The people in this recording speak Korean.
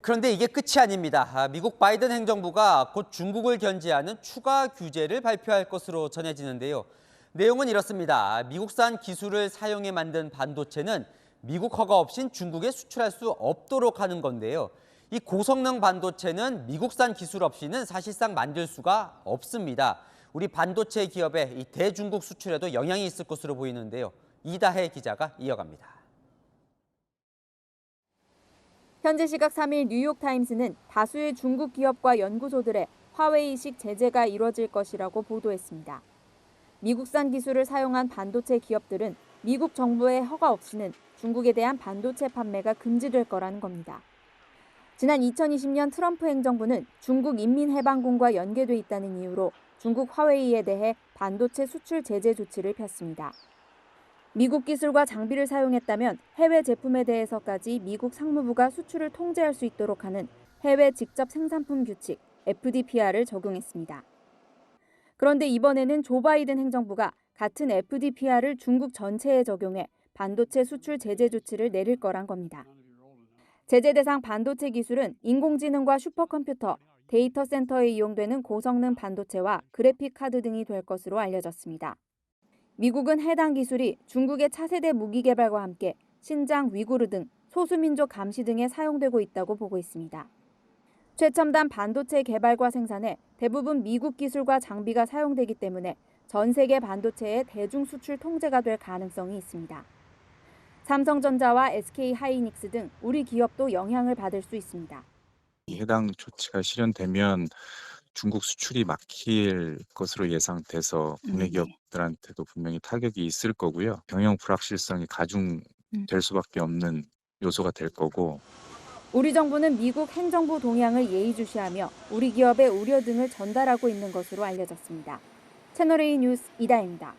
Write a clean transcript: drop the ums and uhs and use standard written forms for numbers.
그런데 이게 끝이 아닙니다. 미국 바이든 행정부가 곧 중국을 견제하는 추가 규제를 발표할 것으로 전해지는데요. 내용은 이렇습니다. 미국산 기술을 사용해 만든 반도체는 미국 허가 없인 중국에 수출할 수 없도록 하는 건데요. 이 고성능 반도체는 미국산 기술 없이는 사실상 만들 수가 없습니다. 우리 반도체 기업의 이 대중국 수출에도 영향이 있을 것으로 보이는데요. 이다혜 기자가 이어갑니다. 현지 시각 3일 뉴욕타임스는 다수의 중국 기업과 연구소들의 화웨이식 제재가 이뤄질 것이라고 보도했습니다. 미국산 기술을 사용한 반도체 기업들은 미국 정부의 허가 없이는 중국에 대한 반도체 판매가 금지될 거라는 겁니다. 지난 2020년 트럼프 행정부는 중국 인민해방군과 연계돼 있다는 이유로 중국 화웨이에 대해 반도체 수출 제재 조치를 폈습니다. 미국 기술과 장비를 사용했다면 해외 제품에 대해서까지 미국 상무부가 수출을 통제할 수 있도록 하는 해외 직접 생산품 규칙 FDPR을 적용했습니다. 그런데 이번에는 조 바이든 행정부가 같은 FDPR을 중국 전체에 적용해 반도체 수출 제재 조치를 내릴 거란 겁니다. 제재 대상 반도체 기술은 인공지능과 슈퍼컴퓨터, 데이터 센터에 이용되는 고성능 반도체와 그래픽 카드 등이 될 것으로 알려졌습니다. 미국은 해당 기술이 중국의 차세대 무기 개발과 함께 신장, 위구르 등 소수민족 감시 등에 사용되고 있다고 보고 있습니다. 최첨단 반도체 개발과 생산에 대부분 미국 기술과 장비가 사용되기 때문에 전 세계 반도체의 대중 수출 통제가 될 가능성이 있습니다. 삼성전자와 SK하이닉스 등 우리 기업도 영향을 받을 수 있습니다. 해당 조치가 실현되면 중국 수출이 막힐 것으로 예상돼서 국내 기업들한테도 분명히 타격이 있을 거고요. 경영 불확실성이 가중될 수밖에 없는 요소가 될 거고. 우리 정부는 미국 행정부 동향을 예의주시하며 우리 기업의 우려 등을 전달하고 있는 것으로 알려졌습니다. 채널A 뉴스 이다혜입니다.